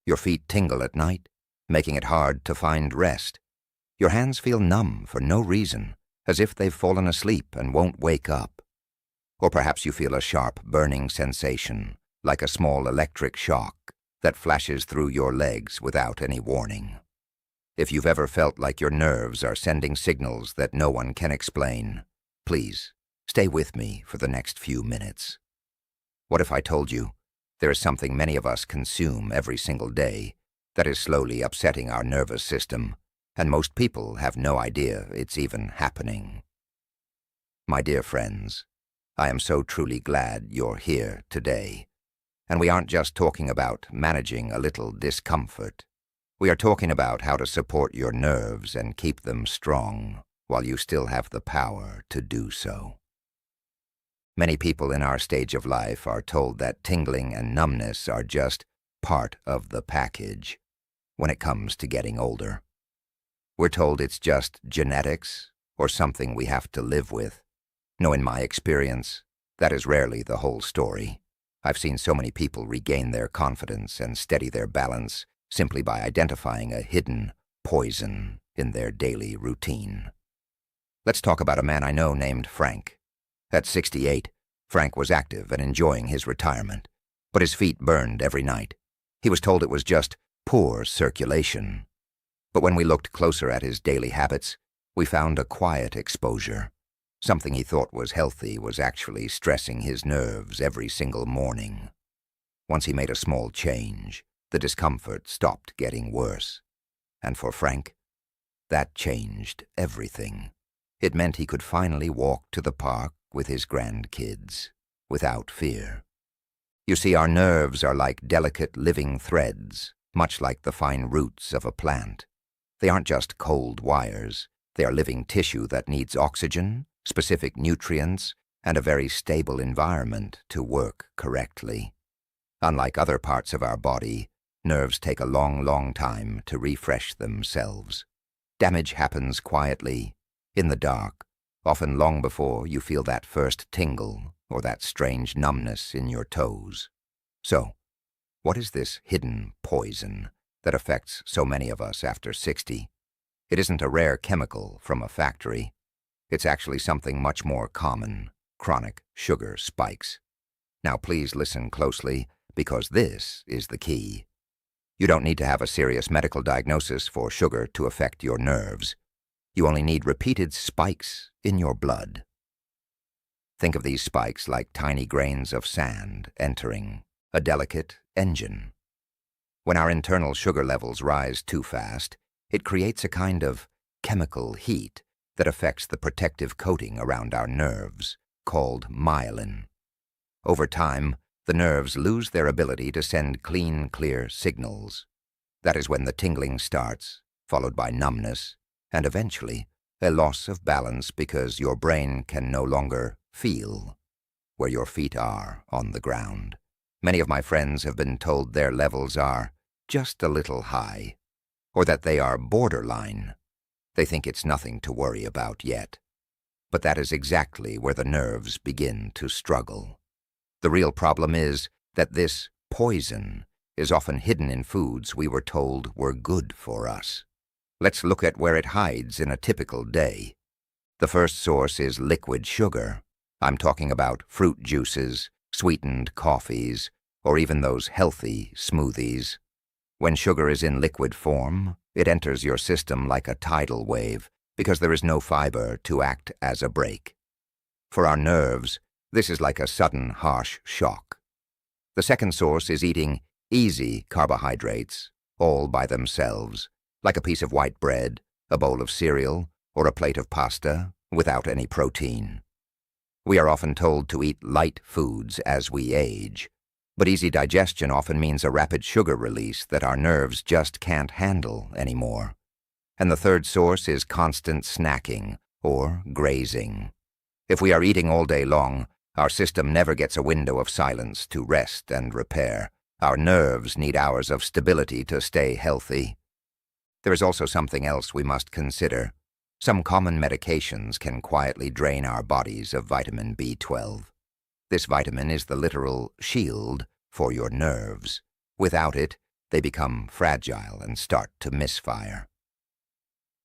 Your feet tingle at night, making it hard to find rest. Your hands feel numb for no reason, as if they've fallen asleep and won't wake up. Or perhaps you feel a sharp, burning sensation, like a small electric shock that flashes through your legs without any warning. If you've ever felt like your nerves are sending signals that no one can explain, please stay with me for the next few minutes. What if I told you there is something many of us consume every single day that is slowly upsetting our nervous system, and most people have no idea it's even happening? My dear friends, I am so truly glad you're here today. And we aren't just talking about managing a little discomfort. We are talking about how to support your nerves and keep them strong while you still have the power to do so. Many people in our stage of life are told that tingling and numbness are just part of the package when it comes to getting older. We're told it's just genetics or something we have to live with. No, in my experience, that is rarely the whole story. I've seen so many people regain their confidence and steady their balance simply by identifying a hidden poison in their daily routine. Let's talk about a man I know named Frank. At 68, Frank was active and enjoying his retirement, but his feet burned every night. He was told it was just poor circulation. But when we looked closer at his daily habits, we found a quiet exposure. Something he thought was healthy was actually stressing his nerves every single morning. Once he made a small change, the discomfort stopped getting worse. And for Frank, that changed everything. It meant he could finally walk to the park with his grandkids without fear. You see, our nerves are like delicate living threads, much like the fine roots of a plant. They aren't just cold wires. They are living tissue that needs oxygen, specific nutrients, and a very stable environment to work correctly. Unlike other parts of our body, nerves take a long time to refresh themselves. Damage happens quietly, in the dark, often long before you feel that first tingle or that strange numbness in your toes. So, what is this hidden poison that affects so many of us after 60? It isn't a rare chemical from a factory. It's actually something much more common: chronic sugar spikes. Now please listen closely, because this is the key. You don't need to have a serious medical diagnosis for sugar to affect your nerves. You only need repeated spikes in your blood. Think of these spikes like tiny grains of sand entering a delicate engine. When our internal sugar levels rise too fast, it creates a kind of chemical heat that affects the protective coating around our nerves, called myelin. Over time, the nerves lose their ability to send clean, clear signals. That is when the tingling starts, followed by numbness, and eventually a loss of balance because your brain can no longer feel where your feet are on the ground. Many of my friends have been told their levels are just a little high, or that they are borderline. They think it's nothing to worry about yet. But that is exactly where the nerves begin to struggle. The real problem is that this poison is often hidden in foods we were told were good for us. Let's look at where it hides in a typical day. The first source is liquid sugar. I'm talking about fruit juices, sweetened coffees, or even those healthy smoothies. When sugar is in liquid form, it enters your system like a tidal wave because there is no fiber to act as a brake. For our nerves, this is like a sudden, harsh shock. The second source is eating easy carbohydrates, all by themselves, like a piece of white bread, a bowl of cereal, or a plate of pasta, without any protein. We are often told to eat light foods as we age, but easy digestion often means a rapid sugar release that our nerves just can't handle anymore. And the third source is constant snacking, or grazing. If we are eating all day long, our system never gets a window of silence to rest and repair. Our nerves need hours of stability to stay healthy. There is also something else we must consider. Some common medications can quietly drain our bodies of vitamin B12. This vitamin is the literal shield for your nerves. Without it, they become fragile and start to misfire.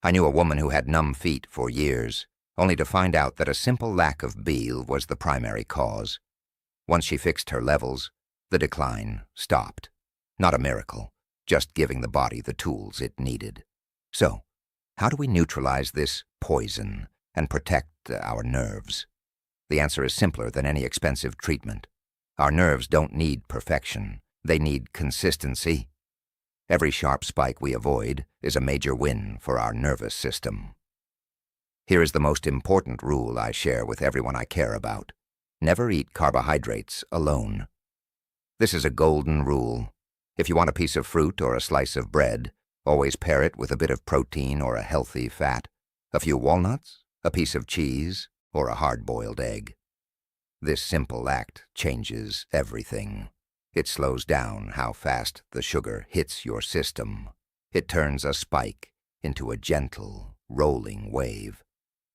I knew a woman who had numb feet for years, only to find out that a simple lack of bile was the primary cause. Once she fixed her levels, the decline stopped. Not a miracle, just giving the body the tools it needed. So, how do we neutralize this poison and protect our nerves? The answer is simpler than any expensive treatment. Our nerves don't need perfection. They need consistency. Every sharp spike we avoid is a major win for our nervous system. Here is the most important rule I share with everyone I care about. Never eat carbohydrates alone. This is a golden rule. If you want a piece of fruit or a slice of bread, always pair it with a bit of protein or a healthy fat, a few walnuts, a piece of cheese, or a hard-boiled egg. This simple act changes everything. It slows down how fast the sugar hits your system. It turns a spike into a gentle, rolling wave,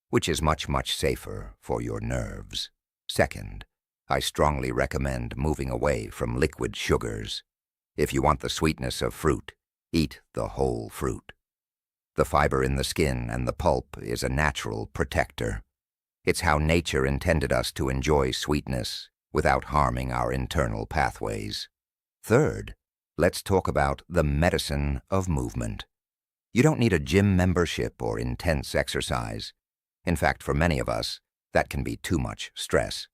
which is much, much safer for your nerves. Second, I strongly recommend moving away from liquid sugars. If you want the sweetness of fruit, eat the whole fruit. The fiber in the skin and the pulp is a natural protector. It's how nature intended us to enjoy sweetness without harming our internal pathways. Third, let's talk about the medicine of movement. You don't need a gym membership or intense exercise. In fact, for many of us, that can be too much stress.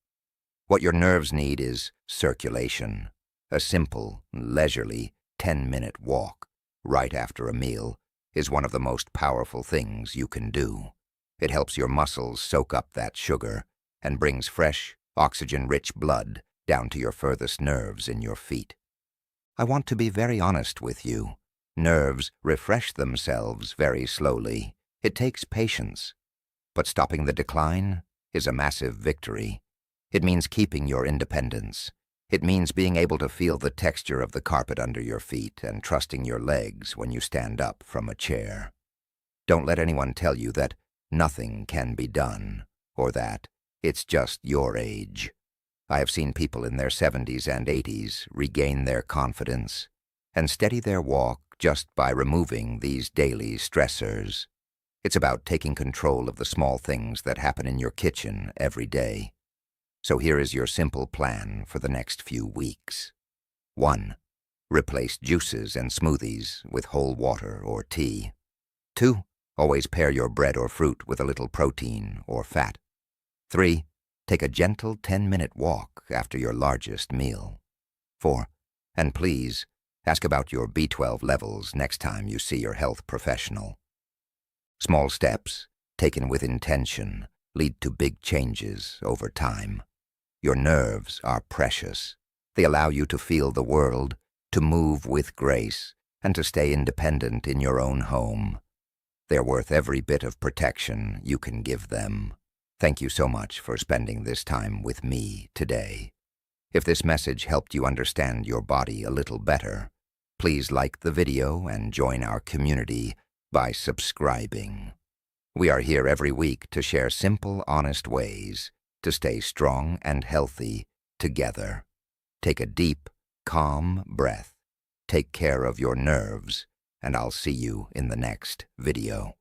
What your nerves need is circulation. A simple, leisurely 10-minute walk right after a meal is one of the most powerful things you can do. It helps your muscles soak up that sugar and brings fresh, oxygen-rich blood down to your furthest nerves in your feet. I want to be very honest with you. Nerves refresh themselves very slowly. It takes patience. But stopping the decline is a massive victory. It means keeping your independence. It means being able to feel the texture of the carpet under your feet and trusting your legs when you stand up from a chair. Don't let anyone tell you that nothing can be done, or that it's just your age. I have seen people in their 70s and 80s regain their confidence and steady their walk just by removing these daily stressors. It's about taking control of the small things that happen in your kitchen every day. So here is your simple plan for the next few weeks. 1. Replace juices and smoothies with whole water or tea. 2. Always pair your bread or fruit with a little protein or fat. 3. Take a gentle 10-minute walk after your largest meal. 4. And please, ask about your B12 levels next time you see your health professional. Small steps, taken with intention, lead to big changes over time. Your nerves are precious. They allow you to feel the world, to move with grace, and to stay independent in your own home. They're worth every bit of protection you can give them. Thank you so much for spending this time with me today. If this message helped you understand your body a little better, please like the video and join our community by subscribing. We are here every week to share simple, honest ways to stay strong and healthy together. Take a deep, calm breath. Take care of your nerves, and I'll see you in the next video.